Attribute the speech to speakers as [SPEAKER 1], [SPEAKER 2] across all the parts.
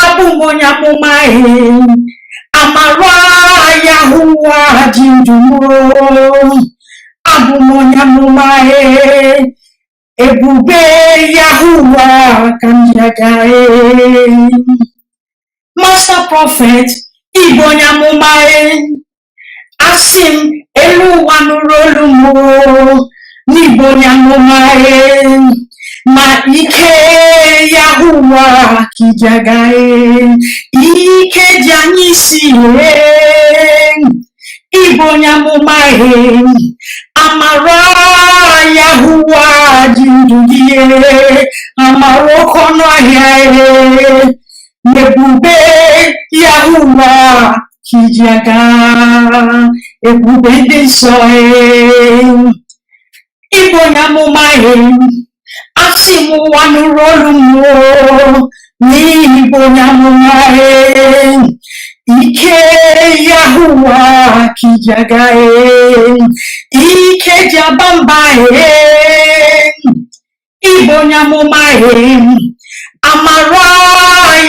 [SPEAKER 1] Abụmonya mụmaghị amara Yahuwa jindumo. Abụmonya mụmaghị ebube Yahuwa kanjagae. Master Prophet Ibonya mụmaghị asim elu ụwa nụrụ olu m n'Ibonya mụmaghị ma ike Yahuwa kijagae, ike janyisi Ibonya mụmaghị amara Yahuwa jindugie, amara okono ahịa ebube Yahuwa kijaga, ebube ndị nsọ Ibonya mụmaghị asị m ụwa nụrụ olu m n'Ibonya mụmaghị ike Yahuwa kijagae, ike jabamba Ibonya mụmaghị amara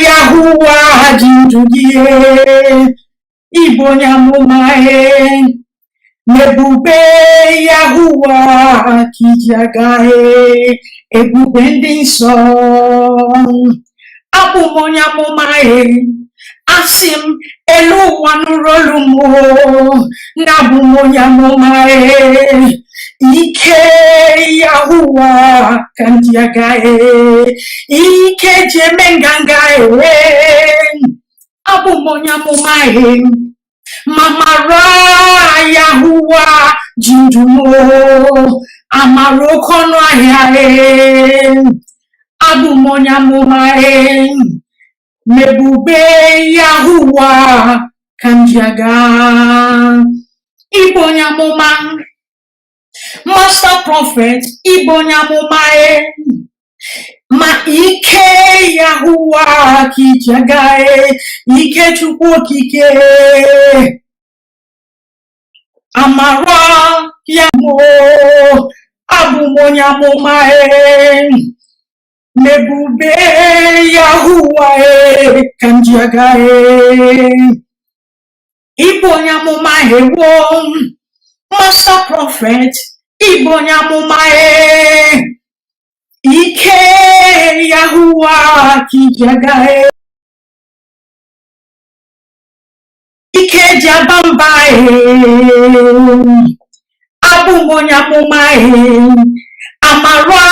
[SPEAKER 1] Yahuwa jindugie, Ibonya mụmaghị nebube Yahuwa kijagae, ebube ndị nsọ Abụmonya mụmaghị asị m elu ụwa nụrụ olu m n'abụmonya mụmaghị ike Yahuwa kanjagae, ike jeme nganga Abụmonya mụmaghị mamara Yahuwa jindumo, amara okono ahịa Abụmonya mụmaghị mebube Yahuwa kanjaga. Ibonya mụma Master Prophet Ibonya mụmaghị ma ike Yahuwa kijagae, ike Chukwu okike amara ya mo. Abụmonya mụmaghị nebube Yahuwa kanjagae. Ibonya mụmaghị wo Master Prophet Ibonya mụmaghị ike Yahuwa kijagae, ike jabamba Abụmonya mụmaghị amara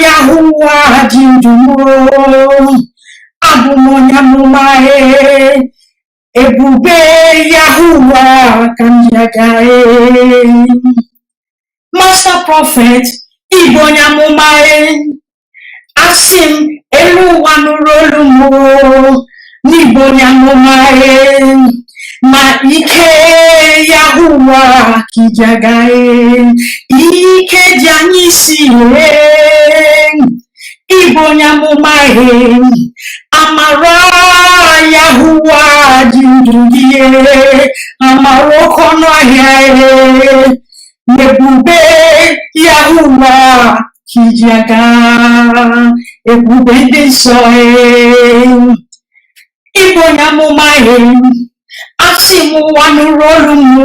[SPEAKER 1] Yahuwa jindumo. Abụmonya mụmaghị ebube Yahuwa kanjagae. Master Prophet Ibonya mụmaghị asị m elu ụwa nụrụ olu m n'Ibonya mụmaghị ma ike Yahuwa kijagae, ike janyisi Ibonya mụmaghị amara Yahuwa jindugie, amara okono ahịa ebube Yahuwa kijaga, ebube ndị nsọ Ibonya mụmaghị asị m ụwa nụrụ olu m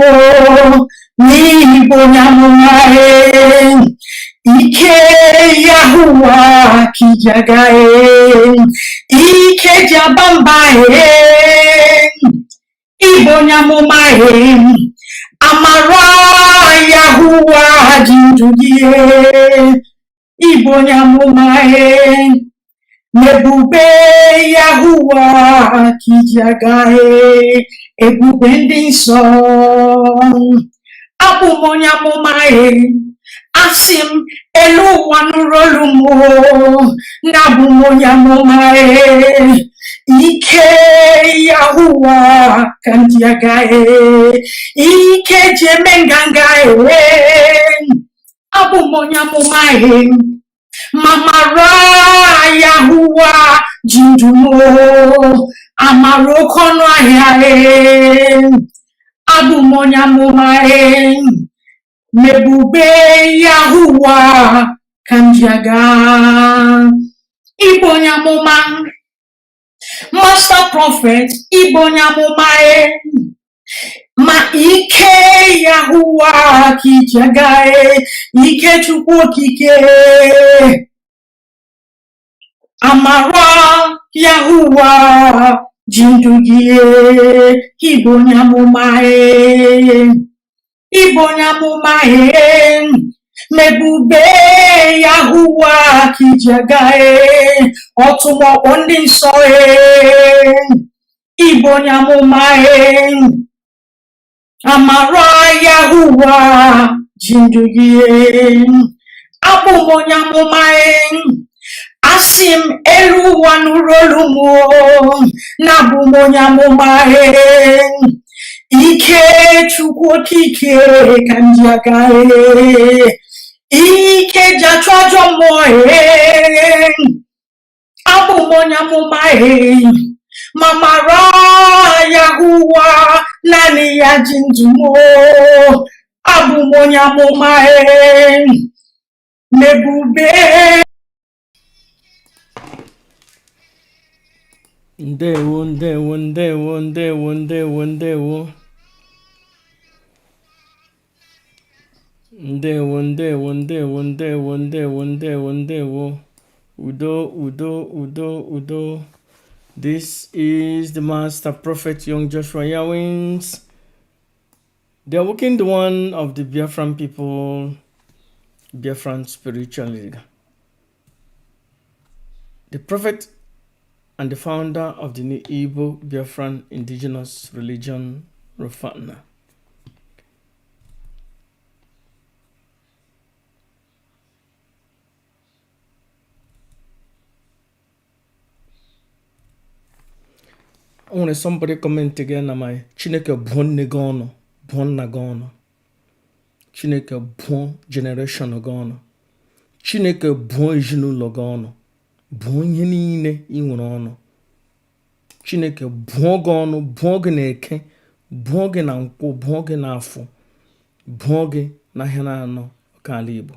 [SPEAKER 1] n'Ibonya mụmaghị ike Yahuwa kijagae, ike jabamba Ibonya mụmaghị amara Yahuwa jindugie, Ibonya mụmaghị nebube Yahuwa kijagae, ebube ndị nsọ Abụmonya mụmaghị asị m elu ụwa nụrụ olu m n'abụmonya mụmaghị ike Yahuwa kanjagae, ike jeme nganga Abụmonya mụmaghị mamara Yahuwa jindumo, amara okono ahịa Abụmonya mụmaghị mebube Yahuwa kanjaga. Ibonya mụma master prophet ibonyamumae ma ike Yahuwa kijagae ike Chukwu kike amara Yahuwa jindugie ibonyamumae mebube Yahuwa kijagae otumọkpọ ndị nsọ ibonyamumae amara Yahuwa jindugie abụmonyamumae asim elu ụwa nụrụ olu m na abụmonyamumae ike Chukwu okike ka ndị agaghị ike ji achụ ajọ mmụọ abụ m onye amụma ma mara Yahuwa naanị ya ji ndụ m abụ m onye amụma mebube.
[SPEAKER 2] Ndewo, ndewo, ndewo, ndewo, ndewo, ndewo. Ndewo, ndewo, ndewo, ndewo, ndewo, ndewo, ndewo. Udo, udo, udo, udo. This is the Master Prophet Young Joshua Yawins, the awakened one of the Biafran people, Biafran spiritual leader. The prophet and the founder of the new Igbo Biafran indigenous religion, Rofana. I want somebody comment again on my Chineke bon negono, bon nagono. Chineke bon generation gono. Chineke bon ezinụlọ gono. Bụ ihe niile ị nwere ọnụ. Chineke bụọ gị ọnụ, bụọ gị n'eke, bụọ gị na nkwụ, bụọ gị n'afọ, bụọ gị n'ahịa na-anọ ọkala Igbo.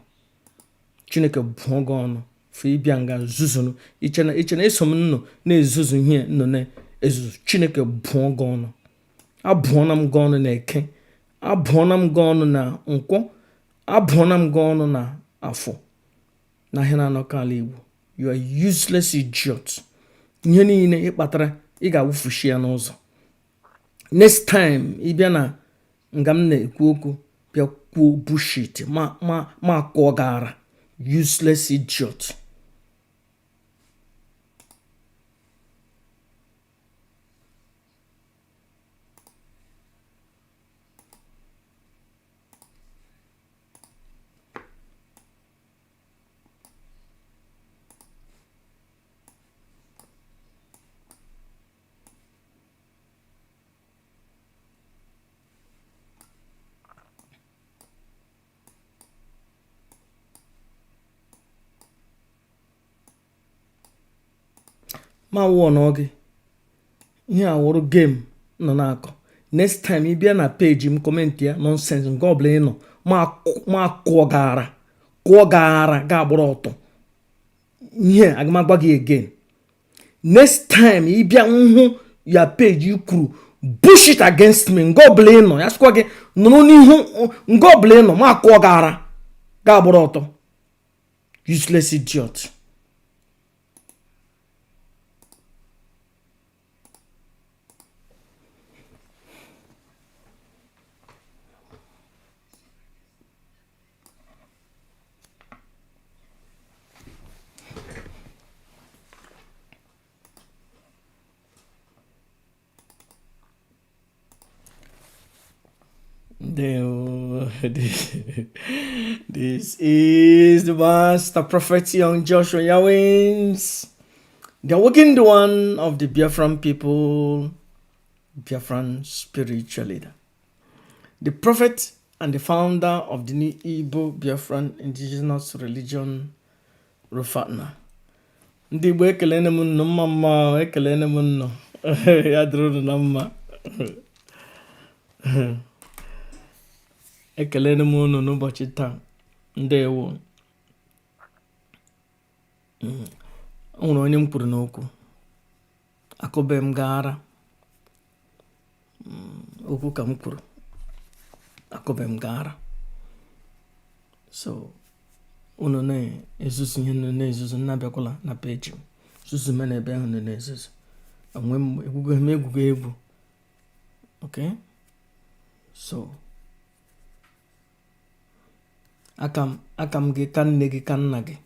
[SPEAKER 2] Chineke bụọ gị ọnụ fụ ịbịa nga zuzunu iche na eso m nnụ na-ezuzu ihe nnụ na-ezuzu. Chineke bụọ gị ọnụ. Abụọna m gị ọnụ na eke, abụọna m gị ọnụ na nkwụ, abụọna m gị ọnụ na afọ n'ahịa na-anọ ọkala Igbo. You are useless idiot. Ihe niile ị kpatara ị ga-awụfushi ya n'ụzọ. Next time ị bịa na nga m na-ekwu okwu bịa kwuo bullshit ma akụọ gị ara. Useless idiot. Ma wụọ n'oge ihe awụrụ game nọ n'akọ. Next time ị bịa na page m comment ya nonsense nke ọbụla ị nọ ma kụọ gị ara ga-agbụrụ ọtọ. Ihe agamagba gị again. Next time ị bịa nhụ ya page ị kwuru bullshit against me nke ọbụla ị nọ ya sịkwa gị nụrụ n'ihu nke ọbụla ị nọ ma kụọ gị ara ga-agbụrụ ọtọ. Useless idiot. This is the Master Prophet Young Joshua Yawins, the awakened one of the Biafran people, Biafran spiritual leader. The prophet and the founder of the new Igbo Biafran indigenous religion, Rofana. Ndị Igbo ekelene m nnụ mma ekelene m nnụ ya dịrị na mma. Ekelene m unu n'ụbọchị taa. Ndewo. O nwere onye m kwuru n'okwu akụbe m gara okwu ka m kwuru akụbe m gara. So unu na-ezuzu ihe unu na-ezuzu na-abịakwala na peji m zuzu me na ebe ahụ unu na-ezuzu onwe m egwugo egwu. Okay, so aka m gị ka nne gị ka nna gị.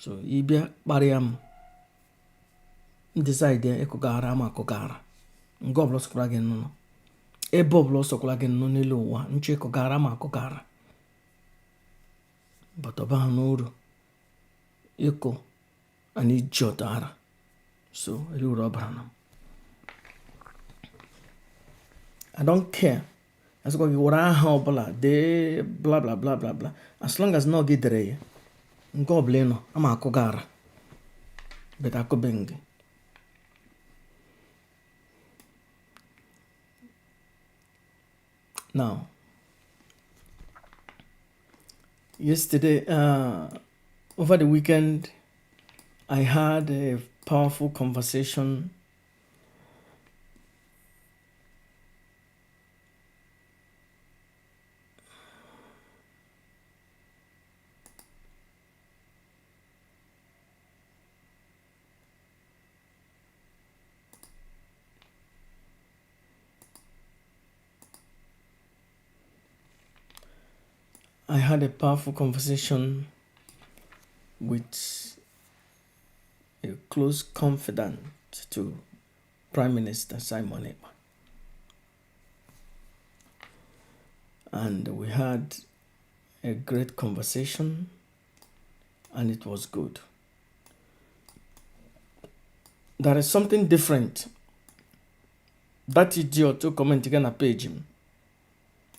[SPEAKER 2] So ịbịa kparịa m decide ịkụgara m akụgara nke ọbụla sọkwara gị nnụnụ ebe ọbụla sọkwara gị nnụnụ n'elu ụwa nchọ ịkụgara m akụgara bọtọba ha n'uru ịkụ and iji ọtara. So eri uru ọbara na I don't care. Asịkwa gị were aha ọbụla dee bla bla bla bla bla as long as na gị dere ya nke ọbụla ịnọ ama akụgara beta akụbe gị. Now, yesterday, over the weekend, I had a powerful conversation with a close confidant to Prime Minister Simon Ekpa. And we had a great conversation and it was good. There is something different. That idiot to comment again na page him.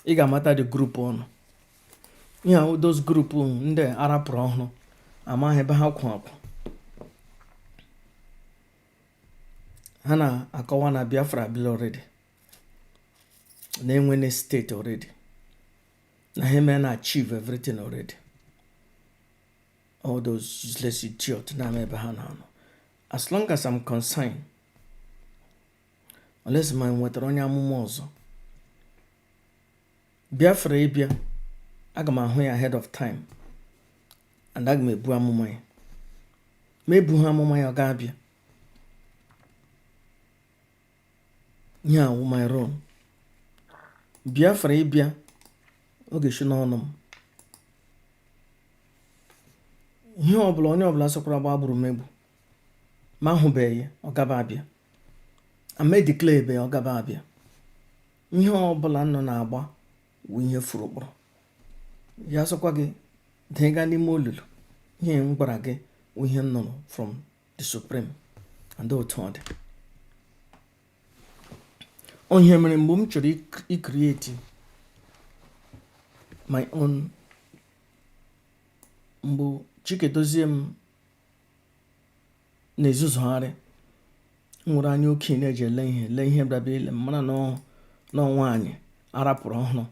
[SPEAKER 2] He got matter the group on. Yeah, those group ndị arapụrụ ọhụrụ amaghị ebe ha kwụ akwụ. Ha na-akọwa na Biafra bill already na-enwene state already na ha mee na achieve everything already. All those useless idiots na-ama ebe ha na-anọ. As long as I'm concerned, unless ma nwetara onye amụma ọzọ, Biafra ịbịa aga m ahụ ya ahead of time and aga m ebu amụma ya. Ma ebu ha amụma ya ọ ga-abịa. Ihe awụ my role. Biafra ịbịa oge shi n'ọnụ m. Ihe ọbụla onye ọbụla sọkwara gba agbụrụ megbu ma ahụbeghị ya ọ gaba abịa. Ama declare ebe ọ gaba abịa. Ihe ọbụla nọ na-agba wụ ihe furu ụkpụrụ. Ya sọkwa gị dega n'ime olulu ihe m gwara gị wụ ihe m nụrụ from the supreme and otu ọ dị. Onye mere mgbe m chọrọ create my own mgbe Chikedozie m na-ezuzugharị nwere anya oke na-eji ele ihe bịaba ile mana n'ọnwa anyị arapụrụ ọhụrụ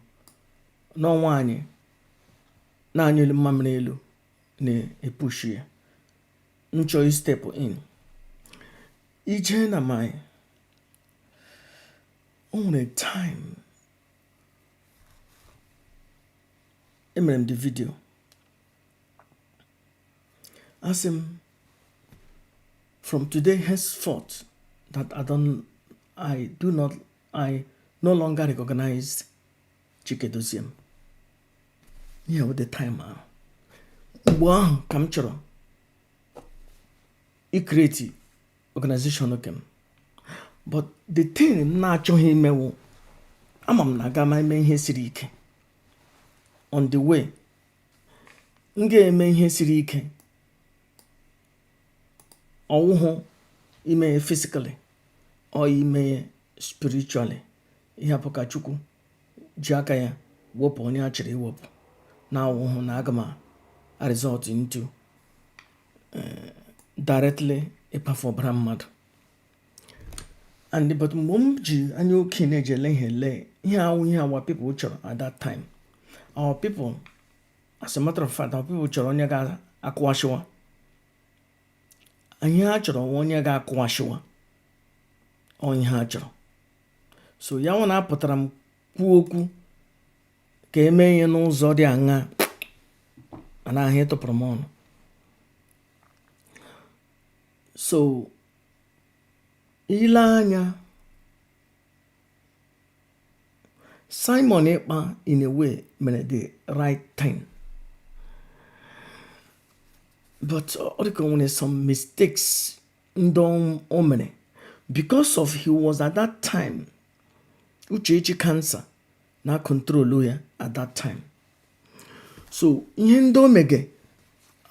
[SPEAKER 2] n'ọnwa anyị na-anya elu mmamịrị elu na-epushi ya nchọ step in ije na my o nwere time emere m the video asị m from today henceforth that I no longer recognize Chikedozie m. Yeah, with the time ahụ mgbe ahụ ka m chọrọ create organization oke m. But the thing m na-achọghị imewu ama m na-aga ma eme ihe siri ike on the way m ga-eme ihe siri ike ọwụhụ ime physically or ime spiritually. Ihe bụ ka Chukwu ji aka ya wepụ onye a chịrị iwepụ na ọwụhụ na aga m result into directly ịkpafu ọbara mmadụ. And but mgbe m ji anya oke na-eji ele ihe awụ ihe our people chọrọ at that time. Our people, as a matter of fact, our people chọrọ onye ga-akụwashiwa. Anyị ha chọrọ onye ga-akụwashiwa ihe ha chọrọ. So ya nwa na-apụtara m kwuo okwu ka eme ihe n'ụzọ dị aṅaa mana ahụ ịtụpụrụ m ọnụ. So ile anya, Simon Ekpa in a way mere the right thing, but there were some mistakes o mere because of he was at that time uchechi cancer na control ya at that time. So ihe ndị o mege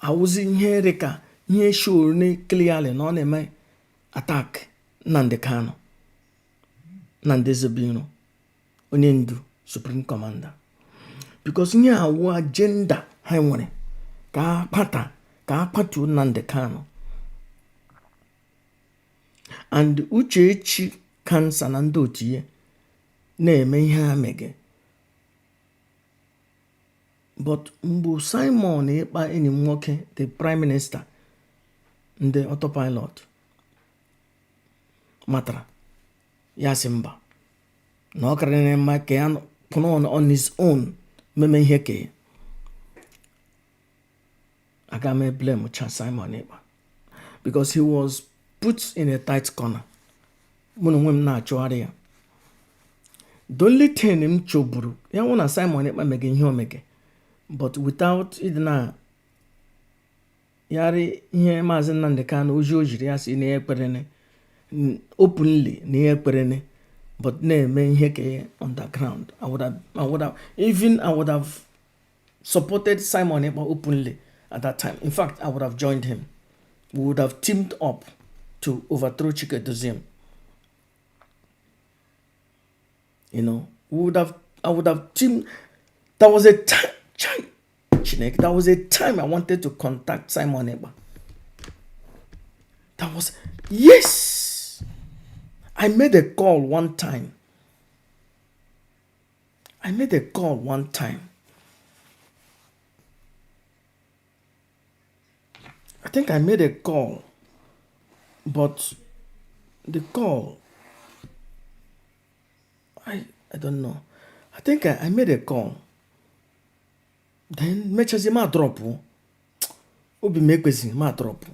[SPEAKER 2] awụzi ihe rịka ihe show ne clearly na ọ na-eme attack Nnamdi Kanu, Nnamdi Ezebiro, onye ndu Supreme Commander, because ihe awụ agenda ha nwere ka akpatuo Nnamdi Kanu. And uchechi cancer na ndị otu ya na-eme ihe ha mege. But mgbe Simon Ekpa enyi m nwoke, the prime minister, ndị autopilot matara ya si mba na ọ karịrị mma ka ya pụrụ on his own meme ihe ka ya. Aga m blame Simon Ekpa because he was put in a tight corner. Mụ na onwe m na-achọgharị ya. The only thing m chọburu ya nwụ na Simon Ekpa mege ihe o mege, but without idina yari ihe Mazi Nnamdi Kanu ojiri ya si na ya ekperene openly na ya ekperene, but na-eme ihe ka underground. I would have supported Simon Ekpa openly at that time. In fact, I would have joined him. We would have teamed up to overthrow Chike Doziem. You know, I would have teamed. There was a time, there was a time I wanted to contact Simon Ekpa. Yes! I made a call one time. I think I made a call, but the call, I don't know. I think I made a call. Then mechazi ma drop. Obi mekwezi ma drop.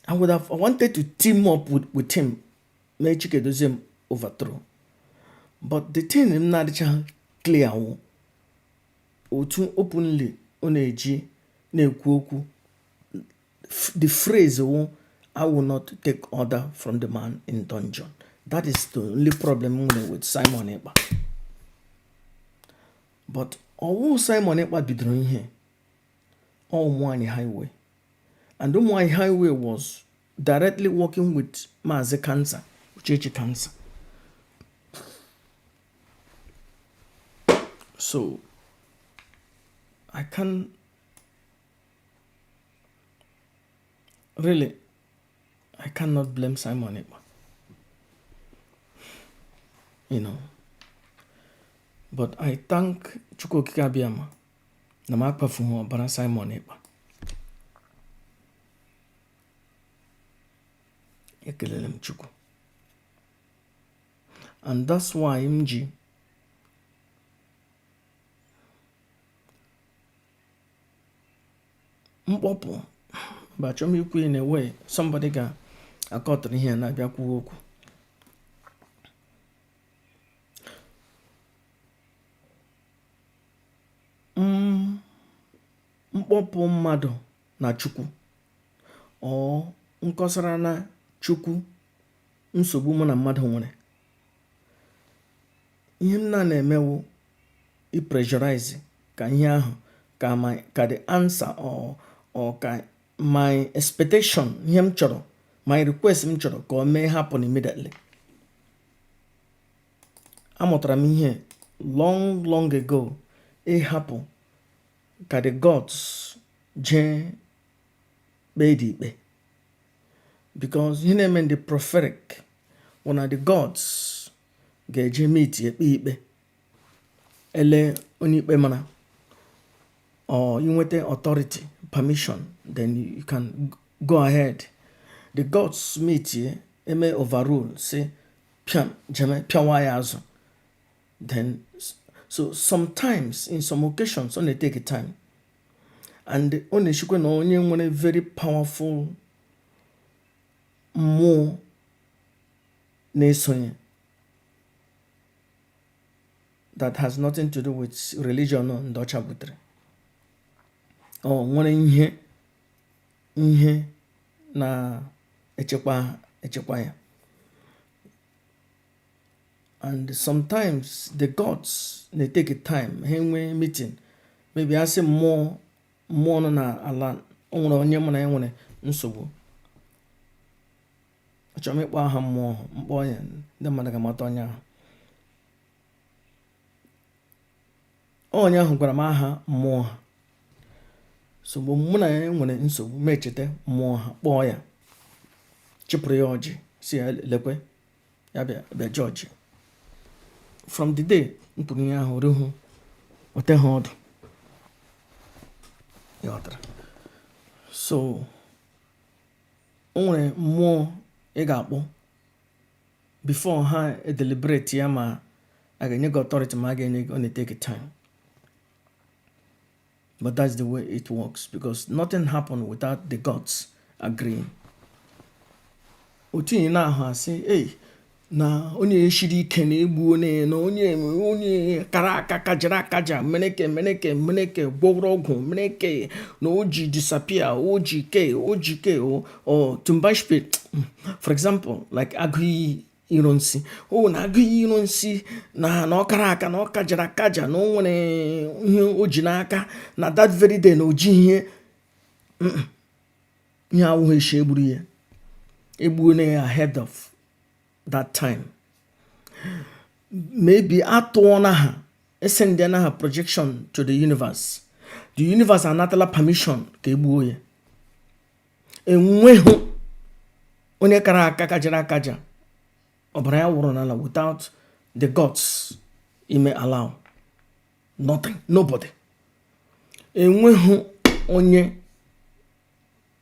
[SPEAKER 2] I wanted to team up with him. Make Chike Doziem overthrow. But the thing is not clear. Otu openly oneji na-ekwu okwu. The phrase I will not take order from the man in dungeon. That is the only problem with Simon Ekpa. But all Simon Ekpa bidoro ihe Ụmụnwaanyị Highway. And Ụmụnwaanyị Highway was directly working with Mazi Cancer, Uchechi Cancer. So I cannot blame Simon Ekpa. You know. But I thank Chukwu Okike Abịama na m akpafughị ọbara Simon Ekpa. Ekelele m Chukwu. And that's why m ji mkpọpụ but achọm ikwu in a way somebody ga-akọtara ihe na-abịa kwuo okwu. Mkpọpụ mmadụ na Chukwu ọ nkọsara na Chukwu nsogbu mụ na mmadụ nwere. Ihe m na-emewu i-pressurize ka ihe ahụ ka the answer or ka my expectation, ihe m chọrọ, my request m chọrọ ka o mee happen immediately. Amụtara m ihe long ago ịhapụ ka the gods jee kpee dị ikpe. Because ihe na-eme ndị prophetic when the gods ga-eje meet ekpe ikpe ele onye ikpe mara or you nwete authority permission, then you can go ahead. The gods meet here eme overrule say piam jeme piawa ya azu. Then so sometimes in some occasions only take a time and only shikwe na onye nwere very powerful mmụọ na-esonye that has nothing to do with religion ndị ọcha butere. Nwere ihe na echekwa ya. And sometimes the gods they take a time when meeting maybe I say more na ala onwere onye mụ na ya nwere nsogbu achọrọ m ịkpọ aha mmụọ mkpọ ya ndị mmadụ ga-amata onye ahụ. Onye ahụ gwara m aha mmụọ ha, so mgbe mụ na ya nwere nsogbu ma echeta mmụọ ha kpọọ ya chịpụrụ ya ọjị si ya lekwe ya bịa jọji. From the day mpụrụ ihe ahụ ruhu ote ha ọdụ ya ọtara. So o nwere mmụọ ị ga-akpọ before ha deliberate ya ma a ga-enye gị authority ma a ga-enye gị, ọ na-take time. But that's the way it works because nothing happened without the gods agreeing. Otu ihe na-ahụ asị na onye shiri ike na-egbu onye na onye kara aka kajara akaja meneke gwọrọ ọgwụ meneke na oji disappear oji ke or tumbashpe. For example, like agụiyi ironsi na agụiyi ironsi na ọkara aka na ọkajara akaja na o nwere ihe oji n'aka na that very day na oji ihe awụghị eshi egburu ya ahead of that time. Maybe atụọna ha send ha projection to the universe. The universe anatala permission ka egbuo ya. Enweghị onye kara aka kajara akaja ọbara ya wụrụ n'ala without the gods ime allow. Nothing, nobody. Enweghị onye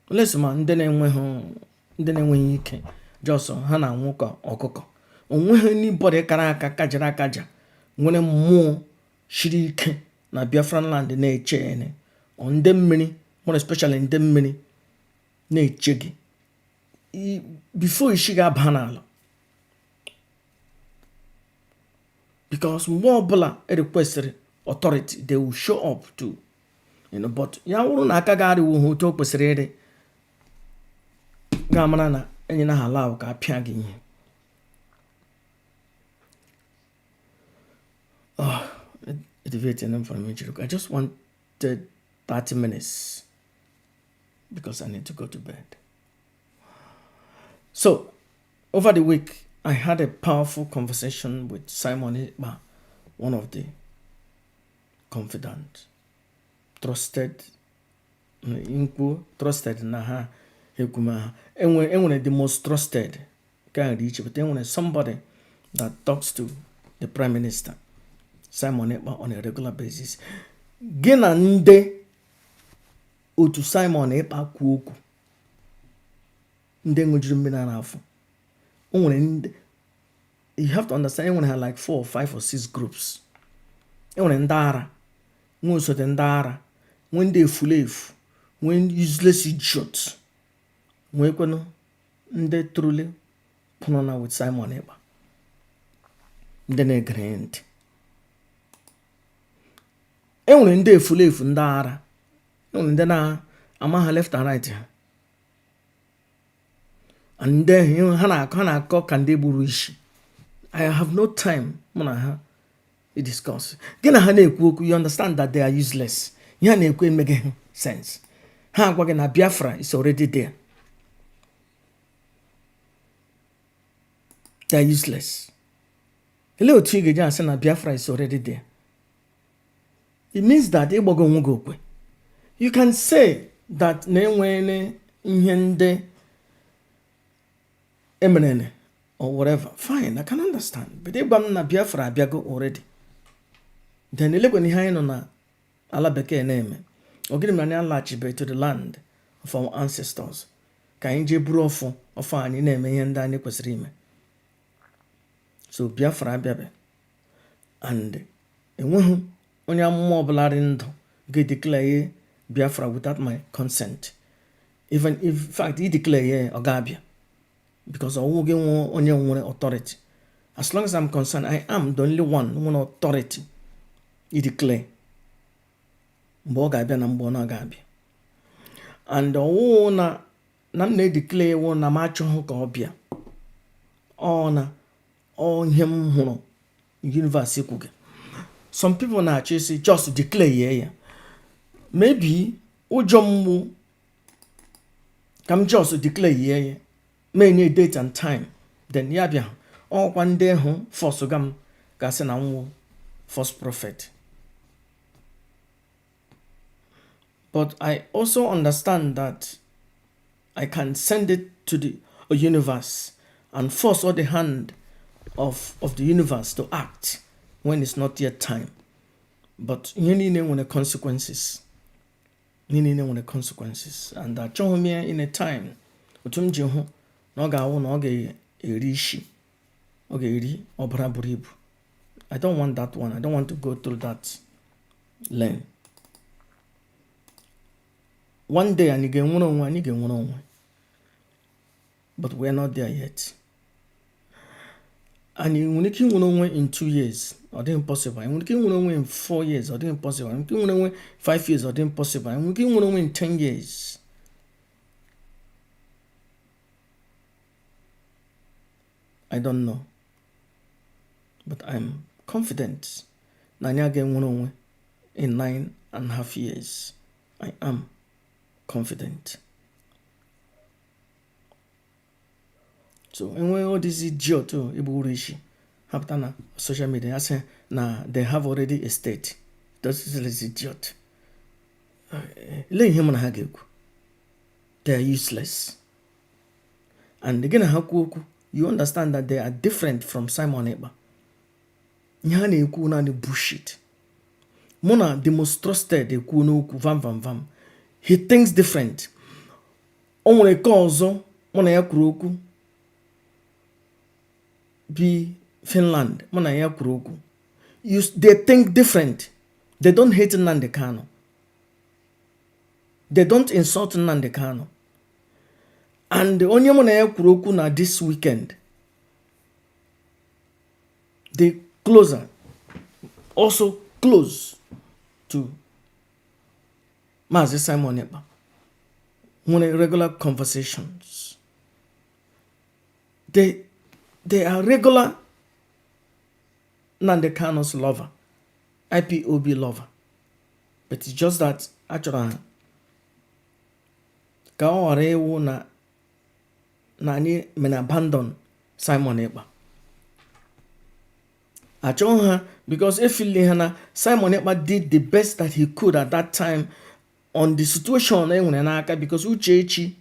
[SPEAKER 2] lesma ndị na-enweghị ike just ha na-anwụ ka ọkụkọ. Onweghị anybody kara aka kajara akaja nwere mmụọ shiri ike na Biafran land na-eche ene ndị mmiri, more especially ndị mmiri na-eche gị before isi ga-aba n'ala. Because mgbe ọbụla requested authority they will show up to, but ya wụrụ na aka ga-arịwo ha otu o kwesịrị ịrị ga-amara na enye na ha allow ka apịa gị ihe. I just wanted 30 minutes because I need to go to bed. So, over the week, I had a powerful conversation with Simon Ekpa, one of the confidant, trusted na ha ekuma. Enwere the most trusted can reach, but enwere somebody that talks to the Prime Minister, Simon Ekpa, on a regular basis. Gina nde otu Simon Ekpa kwu okwu nde ngujuru mmiri n'afọ. You have to understand, enwere ha like 4 or 5 or 6 groups. Enwere ndị ara, nwe osote ndị ara, nwe ndị efulefu, nwe useless idiots, nwe kwenu ndị truly pụnọ with Simon Ekpa, ndị na-egere ntị. Enwere ndị efulefu ndị ara, enwere ndị na-ama ha left and right ha, and then ha na-akọ ka ndị gburu isi. I have no time muna ha discuss. Gina ha na-ekwu okwu, you understand that they are useless. Ya na-ekwu make sense. Ha agwa gị na Biafra is already there. They are useless. Ele otu ị ga-eji asị na Biafra is already there. It means that ịgbago onwe gị okwe. You can say that na enwere ihe ndị emerene or whatever. Fine, I can understand. But ịgba m na Biafra abịago already. Then elekwe ihe anyị nọ na ala bekee na-eme. Ogini mani alachibe to the land of our ancestors. ka anyị jee buru ọfọ anyị na-eme ihe ndị anyị kwesịrị ime. So Biafra abịabe, and enweghị onye amụma ọbụla dị ndụ ga-declare Biafra without my consent. Even if in fact he declare ọ ga-abịa, because ọwụ gị nwe onye nwere authority. As long as I'm concerned, I am the only one nwere authority he declare mgbe ọ ga-abịa na mgbe ọ na-aga-abịa. And ọwụ na m na-edeclare wụ na m achọghị ka ọ bịa, ọ na ihe m hụrụ universe kwuge. Some people na-achọ isi just declare ya. Maybe ụjọ mgbu ka m just declare ya, mee date and time, then ya bịa ọkwa ndị hụ force ga m gasị na nwụ false prophet. But I also understand that I can send it to the universe and force all the hand of the universe to act when it's not yet time. But ihe niile nwere consequences. And achọghị m ya in a time otu m ji hụ na ọ ga-awụ na ọ ga-eri isi, ọ ga-eri ọbara buru ibu. I don't want that one. I don't want to go through that lane. One day anyị ga-enwere onwe. But we're not there yet. And you nwere ike nwere onwe in 2 years, ọ dị impossible. You nwere ike nwere onwe in 4 years, ọ dị impossible. You nwere ike nwere onwe 5 years, ọ dị impossible. You nwere ike nwere onwe in 10 years. I don't know. But I'm confident na anyị ga-enwere onwe in 9.5 years. I am confident. So enwe all this idiot Igbo Rishi hapụta na social media ya sị na they have already a state. That is idiot. Lee ihe na ha ga-ekwu. They are useless. And again ha kwu okwu, you understand that they are different from Simon Ekpa. Ihe ha na-ekwu na bullshit. Mụ na the most trusted ekwu n'okwu vam. He thinks different. O nwere ka ọzọ mụ na ya kwuru okwu be Finland, mụ na ya kwuru okwu. They think different. They don't hate Nnamdi Kanu. They don't insult Nnamdi Kanu. And onye mụ na ya kwuru okwu na this weekend, they also close to Mazi Simon Ekpa. Nwere regular conversations. They are regular Nnamdi Kanu's lover, IPOB lover. But it's just that actually ka ọ ghara ịwụ na anyị men abandon Simon Ekpa. Achọghị ha because efili ha na Simon Ekpa did the best that he could at that time on the situation e nwere n'aka, because Uchechi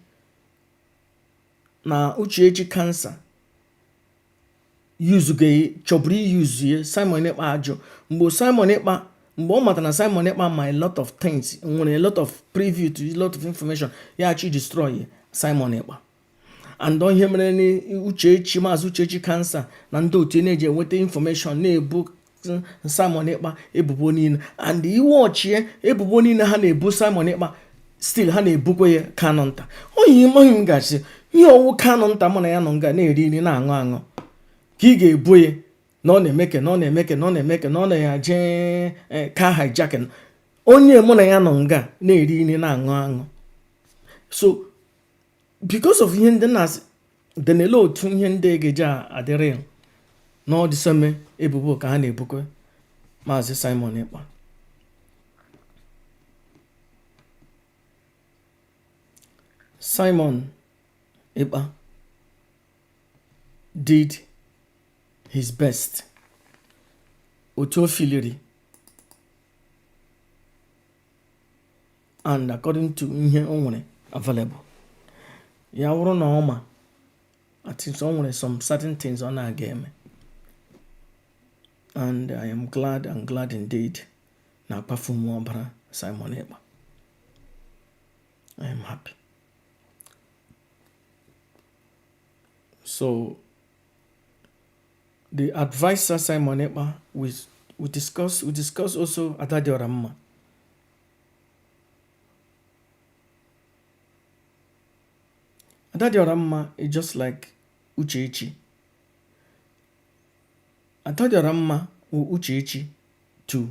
[SPEAKER 2] cancer chọburu use Simon Ekpa ajụ mgbe ọ mata na Simon Ekpa ma a lot of things, nwere a lot of preview to a lot of information, ya achị destroy Simon Ekpa. And ihe mere ni Maazị Uchechi cancer na ndị otu na-eji enweta information na-ebu Simon Ekpa ebubo niile, and iwọchie ebubo niile ha na-ebu Simon Ekpa, still ha na-ebukwa ya Kanu nta. Onye m gasị ihe ọwụ Kanu nta mụ na ya nọ nga na-eri nri na-aṅụ ka ị ga-ebu ya na ọ na-emeke na ọ na-eje car hijacking. Onye mụ na ya nọ nga na-eri nri na-aṅụ. So because of ihe ndị na-asị denele otu ihe ndị ga-eji adịrị na ọ dịsome ebubo ka ha na-ebukwe Maazị Simon Ekpa. Simon Ekpa did his best otu o filiri, and according to ihe o nwere available. Ya wụrụ na ọma, at least o nwere some certain things ọ na-aga eme. And I am glad indeed na perform ọbara Simon Ekpa. I am happy. So the advisor Simon Ekpa, we discuss also Adadiora Mma. Adadiora Mma is just like Uchechi. Adadiora Mma or Uchechi to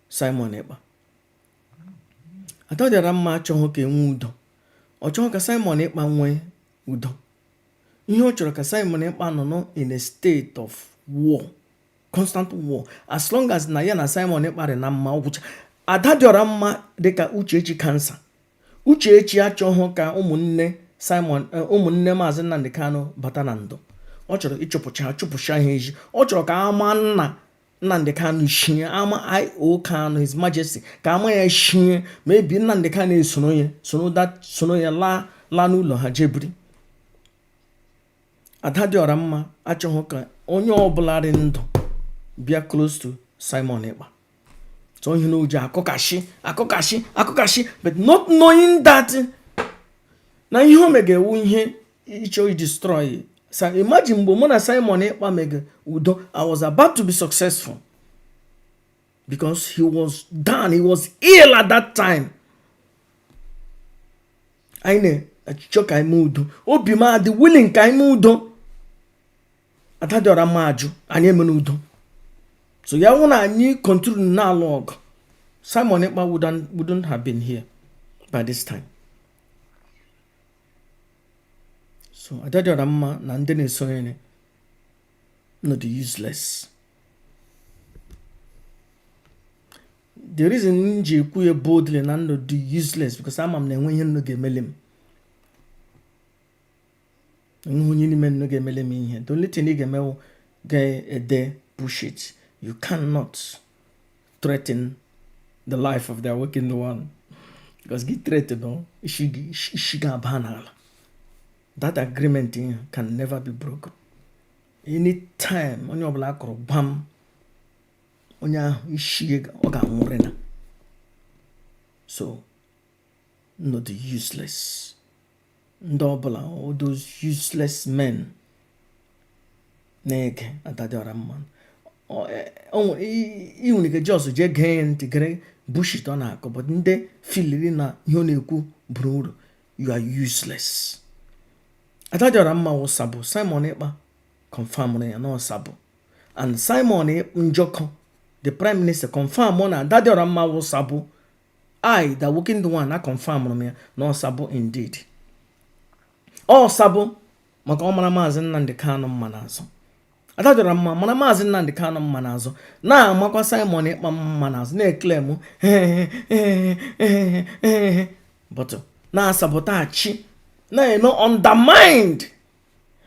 [SPEAKER 2] Simon Ekpa. Adadiora Mma achọghị ka enwe udo. Ọ chọghị ka Simon Ekpa nwee udo. Ihe ọ chọrọ ka Simon Ekpa nọ in a state of war, constant war. As long as na ya na Simon Ekpa dị na mma ọgwụcha. Adadiora Mma dịka Uchechi cancer. Uchechi achọghị ka ụmụnne Mazi Nnamdi Kanu bata na ndo. Ọ chọrọ ịchụpụcha ihe eji. Ọ chọrọ ka ama nna Nnamdi Kanu shie, ama I.O. Kanu, His Majesty, ka ama ya shie, maybe Nnamdi Kanu esono ya laa n'ụlọ ha jebiri. Adadiora Mma achọghị ka onye ọbụla dị ndụ bịa close to Simon Ekpa. So ihe na uji akụkashi, but not knowing that na ihe o mege ewu ihe ịchọ destroy. So imagine mgbe mụ na Simon Ekpa mege udo, I was about to be successful because he was down, he was ill at that time. Anyị na-achọ ka ime udo, obi m adị willing ka ime udo. Adadiora Mma ajụ anyị eme udo. So ya wụ na anyị continue na-alụ ọgụ, Simon Ekpa wouldn't have been here by this time. So Adadiora Mma na ndị na-esonye no the useless. The reason nji ekwu ya boldly na no the useless because ama m na enwe ihe nno ga-emele m. Onye n'ime nno ga-emele m ihe. The only thing ị ga-emewu ga-ede bullshit. You cannot threaten the life of the awakened one. Because get threatened, no, she ga-aba. That agreement can never be broken. Anytime onye ọbụla akọrọ bam, onye ahụ ishi ọ ga-anwụrị na. So, no the useless. Ndị ọbụla, all those useless men na-ege Adadiora Mma. Iwere ike just je gee ntị gere bullshit ọ na-akọ, but ndị filiri na ihe ọ na-ekwu buru uru. You are useless. Adadiora Mma was Sabo. Simon Ekpa confirmed ya no Sabo. And Simon Njoko, the Prime Minister, confirmed on Adadiora Mma was Sabo. I, the working the one, I confirmed me no Sabo indeed. Oh Sabo, maka ọmara Mazi Nnamdi Kanu mma n'azụ. Adadiora Mma mana Mazi Nnamdi Kanu mma n'azụ. Na amakwa Simon Ekpa mma n'azụ na-eclaim but na sabotage na undermined.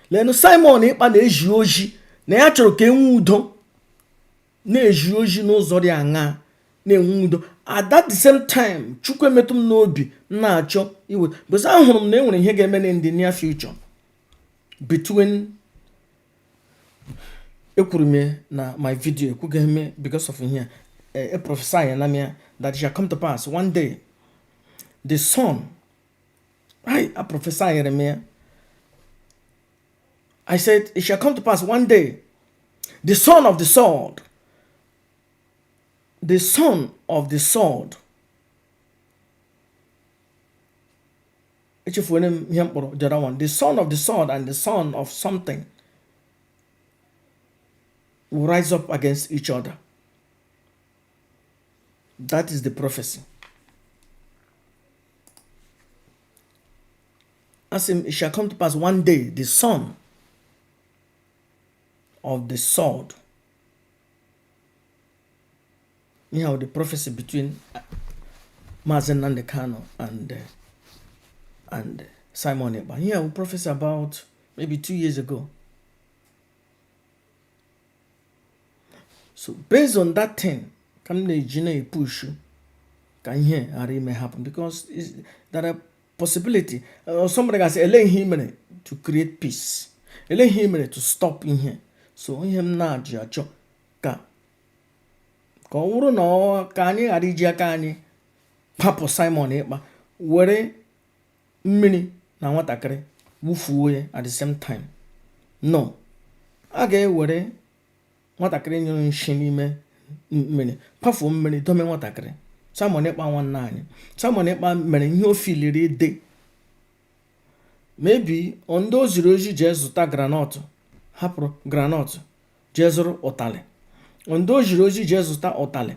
[SPEAKER 2] Lenu Simon Ekpa na-eji oji na ya chọrọ ka enwe udo, na-eji oji n'ụzọ dị aṅa na-enwe udo. At that the same time, Chukwu emetụ m n'obi na-achọ iwe. Because ahụrụ m na enwere ihe ga-eme in the near future between ekwuru m na my video ekwughị because of here a prophesy na me that it shall come to pass one day the son I prophesy me. I said it shall come to pass one day the son of the sword, the son of the sword, the other one, the son of the sword and the son of something will rise up against each other. That is the prophecy. As it shall come to pass one day, the son of the sword. You know, the prophecy between Mazi Nnamdi Kanu and Simon Ekpa. Here we prophesy about maybe 2 years ago. So based on that thing, come the push can hear may happen because there are possibility. Somebody can say allow him to create peace, allow him to stop in here. So him na jiacho ka uru no ka anyị ghara iji aka anyị papụ Simon Ekpa were mmiri na nwatakịrị wufuo ya at the same time. No. A ga-ewere nwatakịrị nyụrụ nshi n'ime mmiri pafuo mmiri dome nwatakịrị. Simon Ekpa nwanne anyị. Simon Ekpa mere ihe o filiri ide. Maybe ndị o ziri ozi jee zụta granọtụ hapụrụ granọtụ jee zụrụ ụtalị. Ndị o ziri ozi jee zụta ụtalị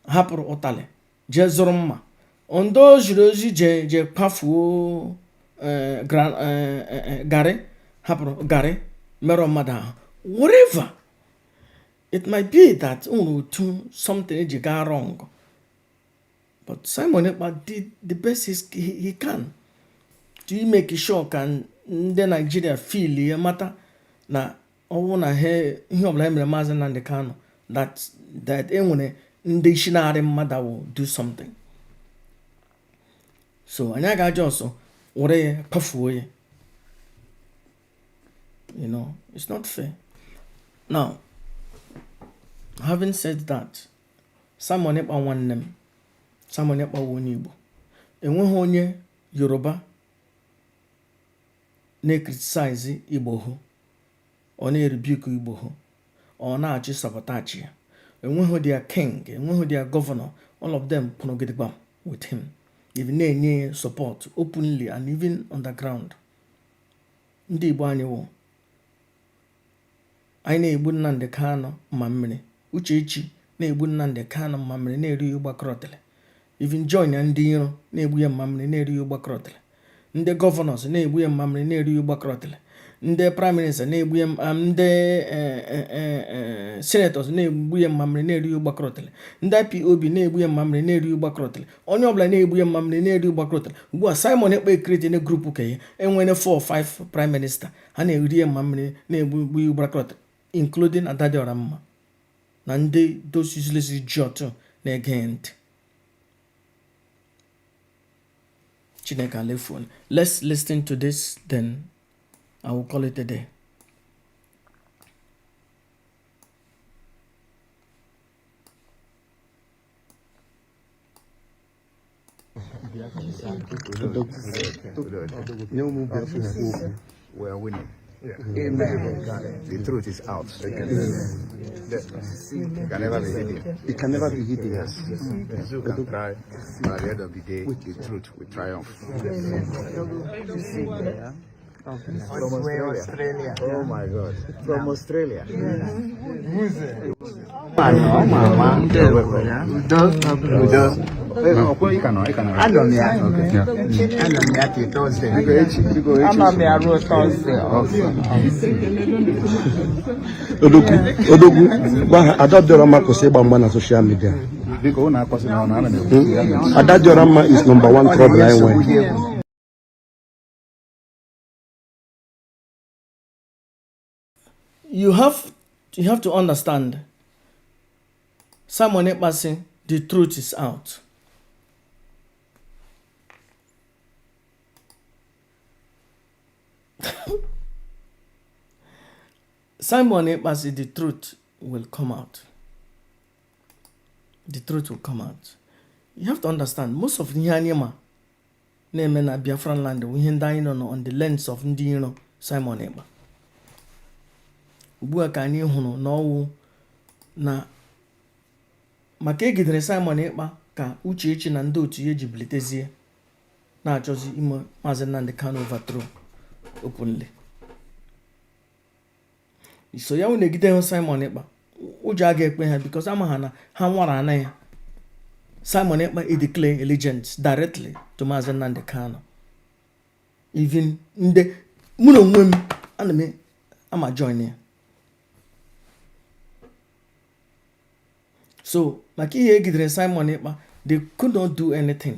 [SPEAKER 2] hapụrụ ụtalị jee zụrụ mma. Ndị o ziri ozi jee kwafuo garị hapụrụ garị merọ mmadụ ahụ. Whatever. It might be that something eji gaa wrong. But Simon Ekpa did the best he can to make sure ka ndị Nigeria feel ya mata na ọwụ na ihe ọbụla emere Mazi Nnamdi Kanu that enwere ndị isi na-arị mmadụ will do something. So anyị ga-aja ọsọ were ya pafuo ya. It's not fair. Now, having said that, Simon Ekpa nwanne m, Simon Ekpa wụ onye Igbo. Enweghị onye Yoruba na-criticize Igbo hụ, ọ na-rebuke Igbo hụ, ọ na-achị sabotage ya. Enweghị their king, enweghị their governor, all of them pụnụgidigbam with him. Even na-enye support openly and even underground. Ndị Igbo anyị wụ anyị na-egbu Nnamdi Kanu mma mmiri. Uchechi na-egbu Nnamdi Kanu mma mmiri na-eri ụgbakọrọtele. Even join ya ndị iro na-egbu ya mma mmiri na-eri ụgbakọrọtele. Ndị governors na-egbu ya mma mmiri na-eri ụgbakọrọtele. Ndị prime minister na-egbu ya ndị senators na-egbu ya mma mmiri na-eri ụgbakọrọtele. Ndị IPOB na-egbu ya mma mmiri na-eri ụgbakọrọtele. Onye ọbụla na-egbu ya mma mmiri na-eri ụgbakọrọtele. Ugbu a Simon Ekpa create na group ka ya enwere 4 or 5 prime minister ha na-eri ya mma mmiri na-egbu ya ụgbakọrọtele, including Adadiora Mma na ndị those useless idiot na-ege ntị. Chineke alefuon. Let's listen to this, then I will call it a day.
[SPEAKER 3] We are winning. Yeah. Amen. The truth is out. It can never be hidden.
[SPEAKER 4] It can never be hidden.
[SPEAKER 3] Yes. You can try, but at the end of the day, the truth will triumph. From Australia. Oh my God. From Australia.
[SPEAKER 4] Odogwu Adadiora Mma kwụsị ịgba mgba na social media. Adadiora Mma is number 1 trouble I nwere.
[SPEAKER 2] You have to understand. Simon Ekpa saying the truth is out. Simon Ekpa said the truth will come out. The truth will come out. You have to understand, most of the Nyanyama na-eme na Biafran land ihe ndị anyị nọ on the lens of ndị iro Simon Ekpa. Ugbu a ka anyị hụrụ n'ọwụ na maka egidere Simon Ekpa ka Uchechi na ndị otu ya ji bilitezie na-achọzi ime Mazi Nnamdi Kanu overthrow openly. So ya na-egide hụ Simon Ekpa ụjọ aga ekpe ha because ama ha na ha nwara ana ya. Simon Ekpa declare allegiance directly to Mazi Nnamdi Kanu. Even ndị mụ na onwe m ana m ama join ya. So maka ihe egidere Simon Ekpa, they could not do anything.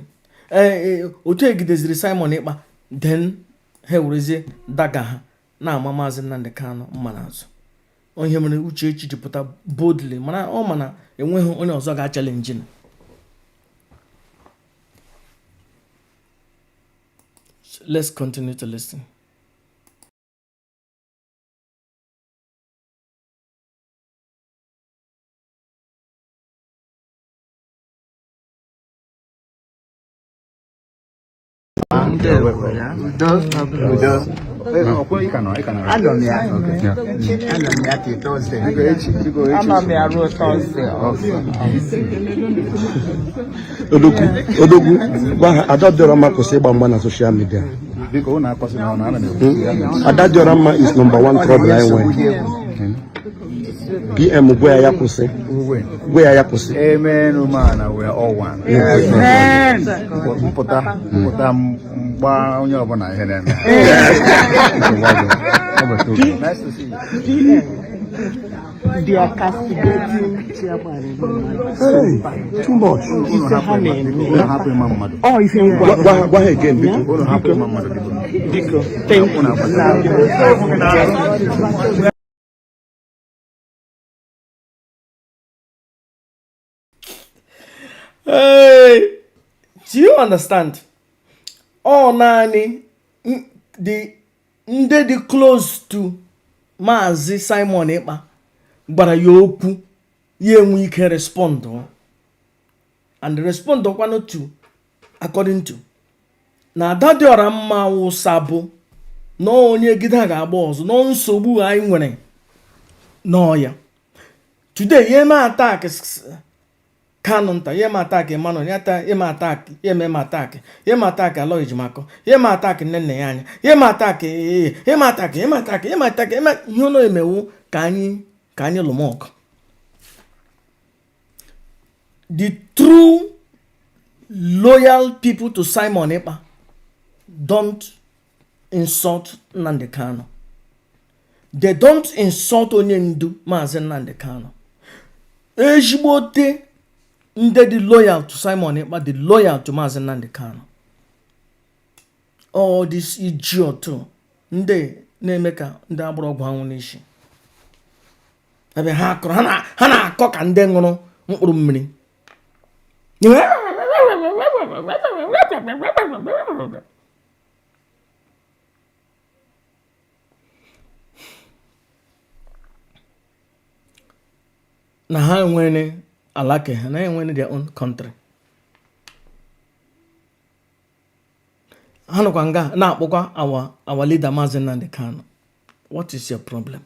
[SPEAKER 2] Otu egideziri Simon Ekpa, then ha werezie daga ha na-ama Mazi Nnamdi Kanu mma n'azụ. Onye mere Uchechi ji pụta boldly mana ọ mana enweghị onye ọzọ ga-challenge na. Let's continue to listen.
[SPEAKER 4] Odogwu, Adadorama Koseba na social media. Adadorama is #1 trouble. PM where Yakuse. Where Yakuse.
[SPEAKER 3] Amen, man, we are all one. Amen. Nice to see you.
[SPEAKER 5] They are castigating chairman.
[SPEAKER 4] Hey, too much.
[SPEAKER 5] Oh, if you
[SPEAKER 4] Go ahead again,
[SPEAKER 5] Diko. Thank you.
[SPEAKER 2] Hey, do you understand? Oh, Nani, the close to Mazi Simon Ekpa, but a yoku, we can respond. And the respond of 1 or 2, according to. Now, that your Ramma will sabo, no near Gidaga balls, no so boo I winning. No, yeah. Today, Yema attack is. Kanunta, ye ma attack Emmanuel, ye ma attack, ye me ma attack, ye ma attack Aloy Jimako, ye ma attack Nene Yanya, ye ma attack, ye ma attack, ye ma attack, ye ma attack, you know emewu kanyi lumok. The true loyal people to Simon Ekpa don't insult Nnamdi Kanu. They don't insult Onyendu Mazi Nnamdi Kanu. Ejigbote Nde the loyal to Simon Ekpa, the loyal to Mazi Nnamdi Kanu. All this idiot too. Nde na-emeka ndị agbọrọgwụ anwụ n'isi. Ebe ha akọrọ ha na-akọ ka ndị ṅụrụ mkpụrụ mmiri. Na ha enwere alake ha na enwere their own country. Ha nọkwa nga na-akpọkwa our leader Mazi Nnamdi Kanu. What is your problem?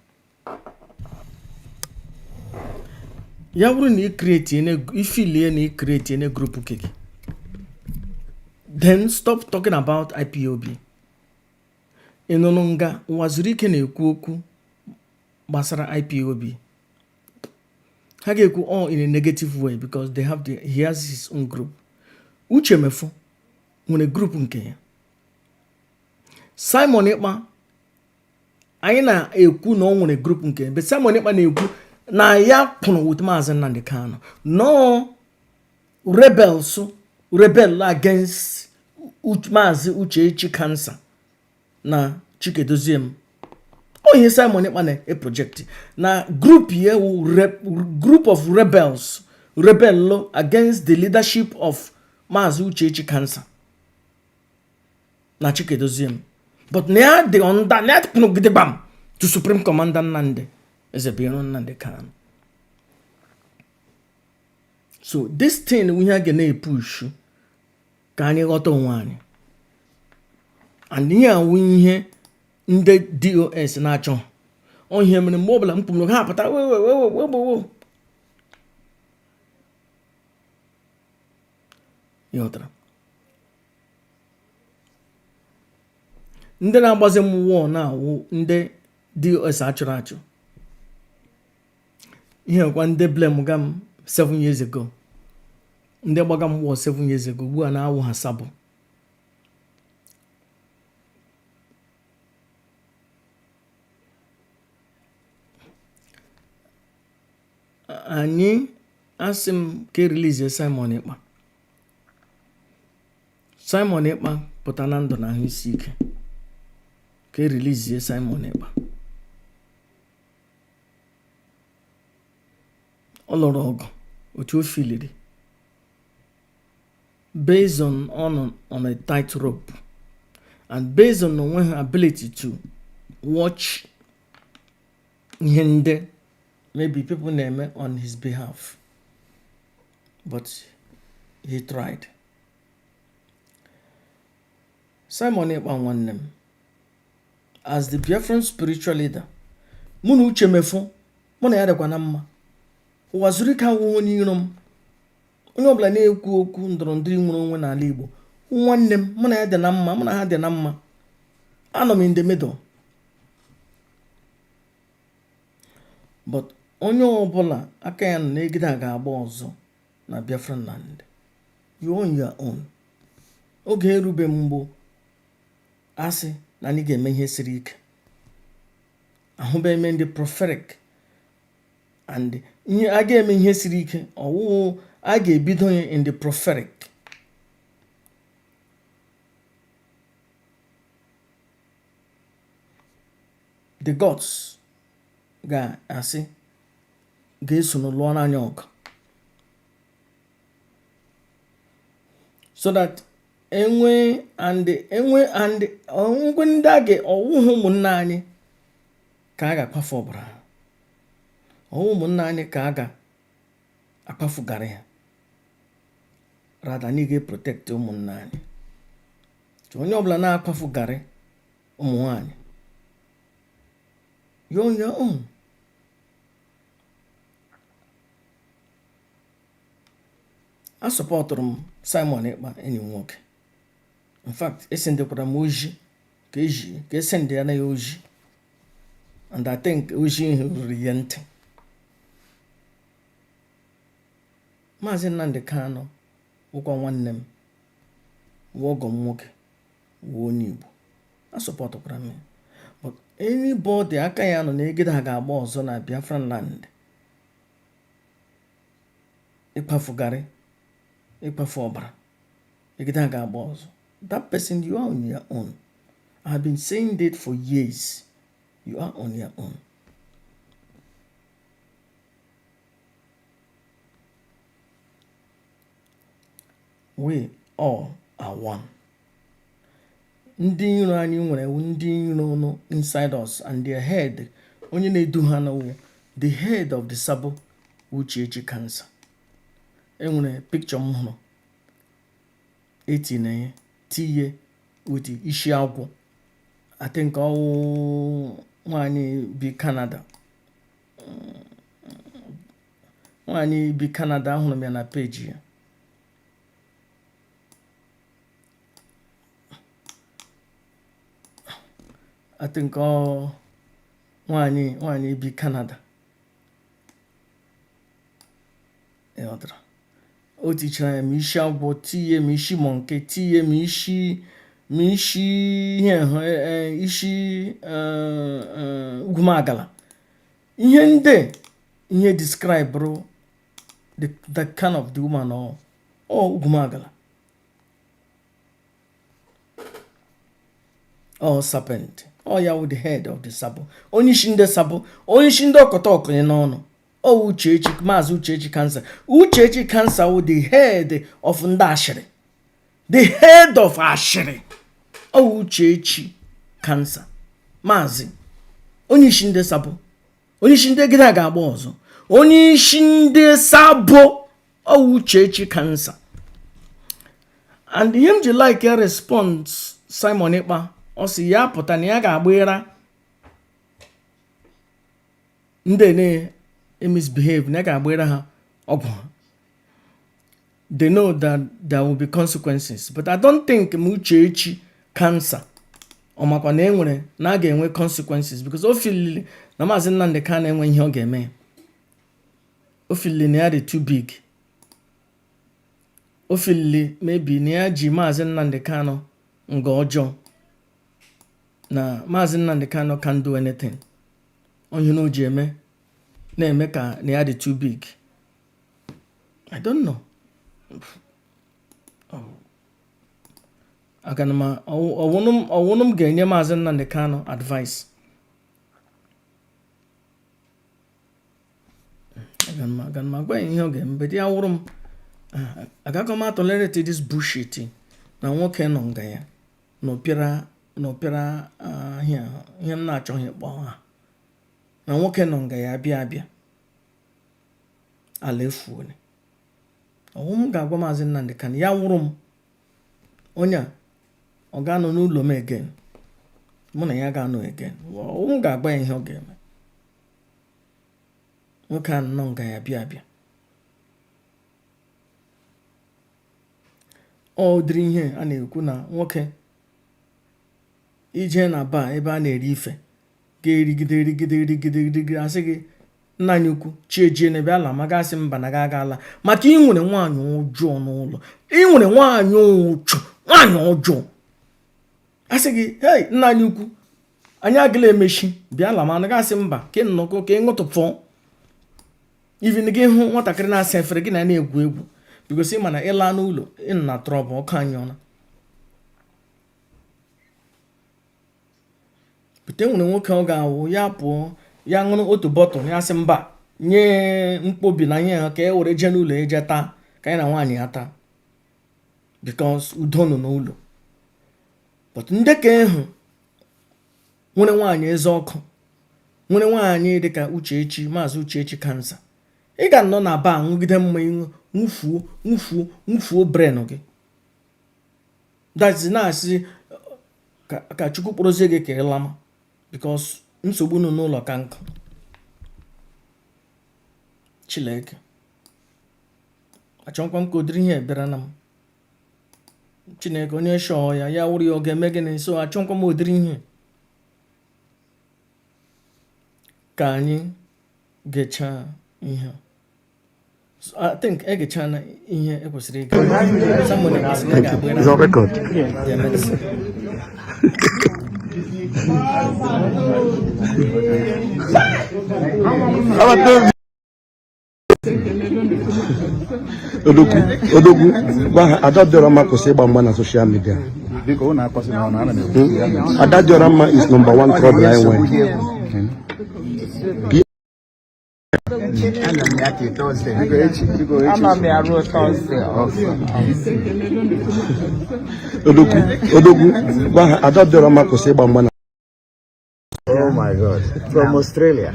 [SPEAKER 2] Ya bụrụ na ifili na create a group keke, then stop talking about IPOB. Ịnụnụ nga waziri ike na-ekwu okwu gbasara IPOB. Ha ga-ekwu all in a negative way because he has his own group. Uche Mefo nwere group nke ya. Simon Ekpa anyị na-ekwu na ọ nwere group nke ya, but Simon Ekpa na-ekwu na ya kwụrụ with Mazi Nnamdi Kanu. No rebel against Mazi Uchechi Cancer na Chikedoziem. Ihe Simon Ekpa na-project na group here group of rebel against the leadership of Mazi Uchechi Cancer na Chikedoziem. But now they under net bam to Supreme Commander Nnamdi Nnamdi Kanu. So this thing we are gonna push ka anyị ghọta onwe anyị. And here we ihe ndị DOS na-achọ onye mere mgbe ọbụla mkpụrụ ha apụta yọtara ndị na-agbazi mmụọ na-awụ ndị DOS achụrụ achụ. Ihe kwa ndị blame gam 7 years ago, ndị gbaga mmụọ 7 years ago ugbu a na-awụ ha sabụ. Anyị asị m ka release Simon Ekpa. Simon Ekpa pụta na ndụ na ahụ isi ike. Ka release Simon Ekpa. Ọ lụrụ ọgụ otu o filiri based on a tight rope and based on onwe her ability to watch ihe ndị maybe people name on his behalf, but he tried. Simon Ekpa nwanne m, as the Biafran spiritual leader, munu uche mefu, muna ya dekwa na mma. Ụwa zuru ike awụghị onye iro m. Onye ọbụla na-ekwu okwu ndọrọndọrọ nwere onwe n'ala Igbo. Nwanne m, mụ na ya dị na mma, mụ na ha dị na mma. Anọ m in the middle. But onye ọbụla aka ya nọ n'egide a ga-agba ọzọ na Biafran land. You own your own. Oge erube mgbo asị na anyị ga-eme ihe siri ike. Ahụbeghị m ndị prophetic and ihe a ga-eme ihe siri ike ọwụwụ a ga-ebido in the prophetic. The gods ga-asị ga-eso n'ụlọ n'anya ọgụ so that enwe ndị a ga-ọwụhụ ụmụnne anyị ka a ga-akpafu ọbara ha. Ọwụ ụmụnne anyị ka a ga-akpafugara ya. Rada anyị ga-protect ụmụnne anyị. Onye ọbụla na-akpafugara ụmụ nwanyị, you on your own. A supportụrụ m Simon Ekpa enyi m nwoke. In fact, esendekwara m oji ka esende ya na ya oji. And I think oji ihe ruru ya ntị. Mazi Nnamdi Kanu wụkwa nwanne m, wụ ọgọ m nwoke, wụ onye Igbo. A supportụkwara m. But anybody aka ya nọ n'egide ha ga-agba ọzọ na Biafran land. Ịkpafugharị, ịkpafu ọbara, egide ha ga-agba ọzọ. That person, you are on your own. I have been saying that for years. You are on your own. We all are one. Ndị iro anyị nwere ndị iro no inside us and their head, onye na-edu ha na the head of the Sabo Uchechi cancer. Enwere picture m hụrụ etinye tiye with isi agwọ. I think nwanyị bi Canada. Nwanyị bi Canada ahụrụ m ya na page ya. I think nwanyị bi Canada. O tichara m isi agwọ, tiye m isi monkey, tiye m isi ugwumagala. Ihe ndị ihe describe the kind of the woman or ugwumagala or serpent. Ya with the head of the Sabo. Onye isi ndị Sabo, onye isi ndị ọkọta ọkụnye n'ọnụ. Uchechi, Mazi Uchechi cancer. Uchechi cancer with the head of Ndashiri. The head of Ashiri. Uchechi cancer. Mazi. Onye isi ndị Sabo. Onye isi ndị gida ga-agba ọzọ. Onye isi ndị Sabo. Uchechi cancer. And him ji like a response Simon Ekpa. Ọ sị ya pụta na ya ga-agbaghara ndị misbehave na ga-agbaghara ha ọgwụ. They know that there will be consequences, but I don't think Uchechi cancer ọ makwa na enwere na a ga-enwe consequences because o filili na Mazi Nnamdi Kanu enwe ihe ọ ga-eme. O filili na ya dị too big. O filili maybe na ya ji Mazi Nnamdi Kanu nga ọjọọ. Na Mazi Nnamdi Kanu can't do anything. Onye na o ji eme na-eme ka na ya dị too big. I don't know. Ọwụnụ m ga-enye Mazi Nnamdi Kanu advice. Aga m agwa ihe ọ ga-eme, but ya wụrụ m agaghị m tolerate this bullshit na nwoke nọ nga ya n'opịara ihe m na-achọghị kpọọ ha na nwoke nọ nga ya abịa ala efuole. M ga-agwa Mazi Nnamdi Kanu ya wụrụ m onye ọ ga-anọ n'ụlọ m again. mụ na ya ga-anọ again m ga-agba ya ihe ọ ga-eme nwoke a nọ nga ya bịa abịa ọ dịrị ihe a na-ekwu na nwoke ije na baa ebe a na-eri ife ga-erigide erigide asị gị nna anyị ukwu chiejie na ebe ala ma gasị mba na ga ala maka ị nwere nwaanyị ọjọọ n'ụlọ ị nwere nwaanyị ọjọọ asị gị hei nna anyị ukwu anyị agala emechi bịa ala ma na gasị mba ka ị nnọkọ ka ị ṅụtụpụ even gị hụ nwatakịrị na-asa efere gị na-egwu egwu because ị ma na ịla n'ụlọ ị na trọbụ ọkụ anyụọla bute nwere nwoke ọ ga-awụ ya pụọ ya ṅụrụ otu bọtụl ya sị mba nye mkpobi na nye ha ka e were jee n'ụlọ eje taa ka anyị na nwaanyị ya taa because udo nọ n'ụlọ but ndị ka ịhụ nwere nwaanyị eze ọkụ nwere nwaanyị dịka Uchechi maazị Uchechi kansa ị ga nọ na baa nwugide mma nwufuo bren gị dazi na-asị ka Chukwu kpọrọzie gị ka ị lama because nsogbu nọ n'ụlọ ka nkụ Chineke achọkwa m ka ụdịrị ihe bịara na m Chineke onye shọọ ya wụrụ ya ọ ga-eme gịnị so achọkwa m ụdịrị ihe ka anyị gechaa ihe I think egecha na ihe ekwesịrị ịga someone ga-agba
[SPEAKER 4] It's on record.
[SPEAKER 2] ya medicine
[SPEAKER 4] Odogwu Ada Diorama kwụsị ịgba mgba na social media. Ada Diorama is number one trouble I went. Odogwu Ada Diorama kwụsị ịgba mgba na
[SPEAKER 3] Oh my God! From Australia.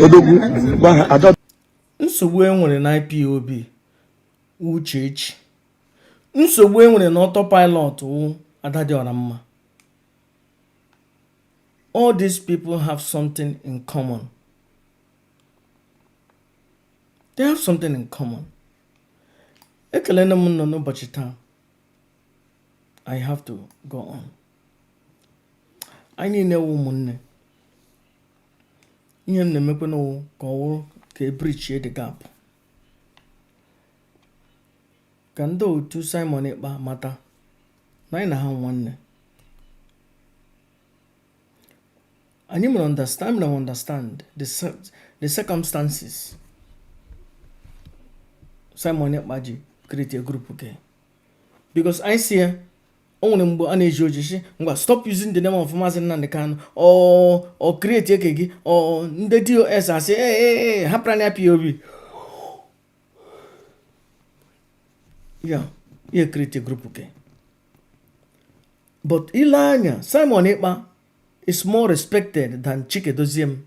[SPEAKER 4] Odogwu Ada
[SPEAKER 2] nsogbu enwere na IPOB Uchechi nsogbu enwere na autopilot wụ Ada Diorama all these people have something in common. They have something in common. Ekelena m nọ n'ụbọchị taa. I have to go on. Anyị niile wụ ụmụnne. Ihe m na-emekwa n'ụwa ka ọ wụrụ ka e bridge the gap. Ka ndị otu Simon Ekpa mata na anyị na ha nwanne. And you will understand the circumstances. Simon Ekpa create a group, okay? Because I see only mgbe stop using the name of Mazi Simon Ekpa or create a or the DOS I say hey happen IPOB. Yeah, create a group, okay? But Ilanya Simon Ekpa is more respected than Chike Doziem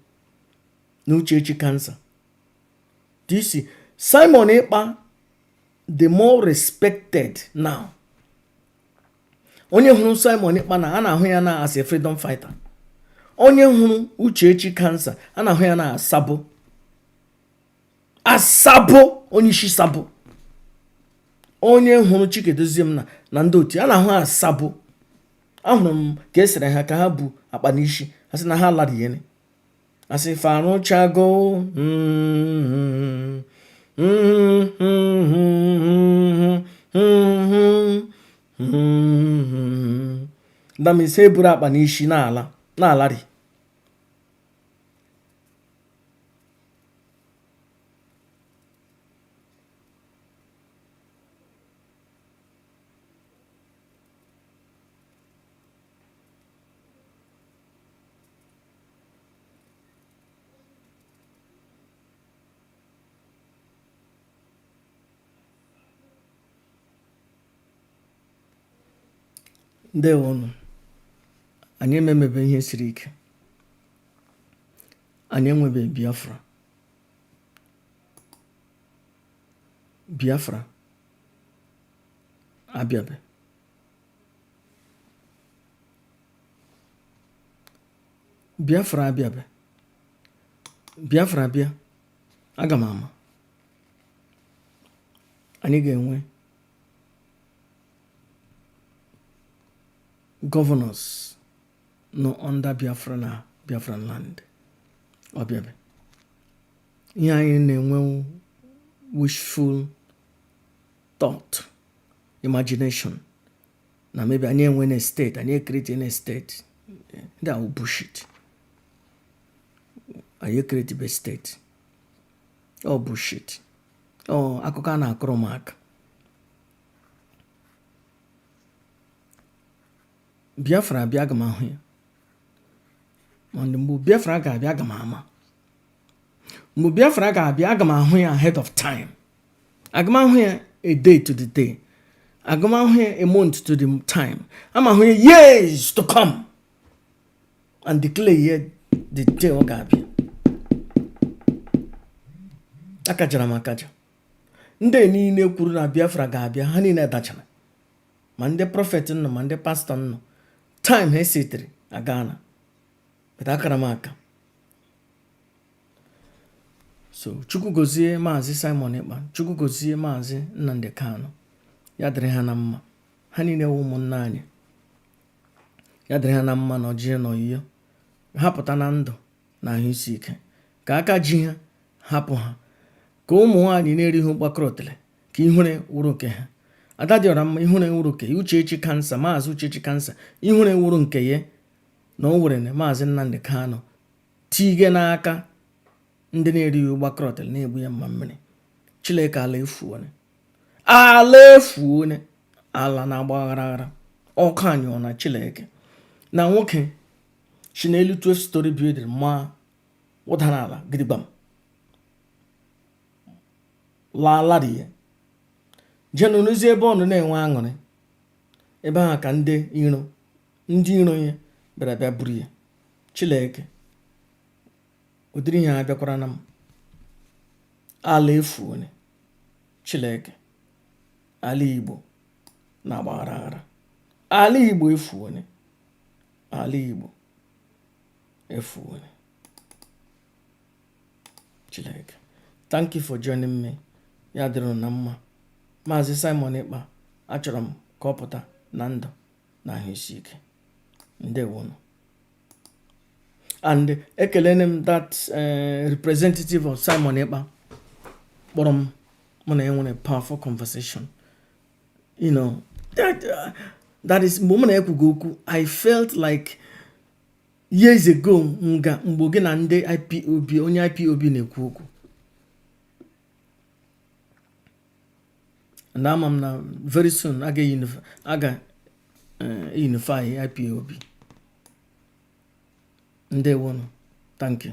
[SPEAKER 2] Uchechi cancer. Do you see? Simon Ekpa, the more respected now. Onye hụrụ Simon Ekpa na ana-ahụ ya na as a freedom fighter. Onye hụrụ Uchechi cancer ana-ahụ ya na asabo. Asabo, onye isi sabo. Onye hụrụ Chike Doziem na ndị otu ana-ahụ asabo. Ahụrụ m ka esere ha ka ha bu akpa n'isi asị na ha lara ihe asị farụchago damise buru akpa n'isi na-alari ndewonu anyị ememebe ihe siri ike, anyị enwebe Biafra. Biafra abịabe. Biafra abịabe. Biafra abịa, aga m ama anyị ga-enwe governors no under Biafra na Biafran land. Ọ bịabe. Ihe anyị na-enwe wishful thought, imagination, na maybe anyị enwe na state, anyị create a state. That will bullshit. Anyị create a state. Oh bullshit. Oh, akụkọ a na-akọrọ m aka. Biafra abịa, aga m ahụ ya. Mana mgbe Biafra ga-abịa, aga m ama. Mgbe Biafra ga-abịa, aga m ahụ ya ahead of time. Aga m ahụ ya a day to the day. Aga m ahụ ya a month to the time. Ama ahụ ya years to come. And declare here the day ọ ga-abịa. Akajara m akaja. Ndị niile kwuru na Biafra ga-abịa, ha niile dachara. Ma ndị prophet nọ, ma ndị pastor nọ. Time ha sitere agana. But akara m aka. So, Chukwu gozie Mazi Simon Ekpa. Chukwu gozie Mazi Nnamdi Kanu. Ya dịrị ha na mma. Ha niile wụ ụmụnna anyị. Ya dịrị ha na mma na ọjịị na ọyịyọ. Ha pụta na ndụ na ahụ isi ike. Ka aka ji ha hapụ ha. Ka ụmụ nwaanyị na-erighị ụkpakọrọtele ka ihure wuru nke ha. Ada dị ọra mma ihure wuru nke ya. Uchechi kansa, Maazị Uchechi kansa, ihure wuru nke ya na o were na Maazị Nnamdi Kanu tige n'aka ndị na-erighị ụgbakọrọtele na-egbu ya mma mmiri. Chineke ala efuone. Ala efuone. Ala na-agba aghara. Ọkụ anyụ na Chineke. Na nwoke si n'elu 12 story building ma ụdara ala gidigbam. Laala dị ya. Jenu n'ozi ebe ọ nọ na-enwe aṅụrị. Ebe ahụ ka ndị iro ya bịara bịa buru ya. Chineke, ụdịrị ihe abịakwara na m. Ala efuone. Chineke, ala Igbo na-agbaghara aghara. Ala Igbo efuone. Ala Igbo efuone. Chineke, thank you for joining me. Ya dịrị na mma. Mazi Simon Ekpa, achọrọ m ka ọ pụta na ndụ na ahụ isi ike. Ndewo. And ekelene m that representative of Simon Ekpa. Kpọrọ m mụ na ya nwere powerful conversation. You know, that is mgbe mụ na ya kwugo okwu, I felt like years ago mgbe gị na ndị IPOB, onye IPOB na-ekwu okwu. And I'm now very soon I get unify IPOB. Ndewo. Thank you.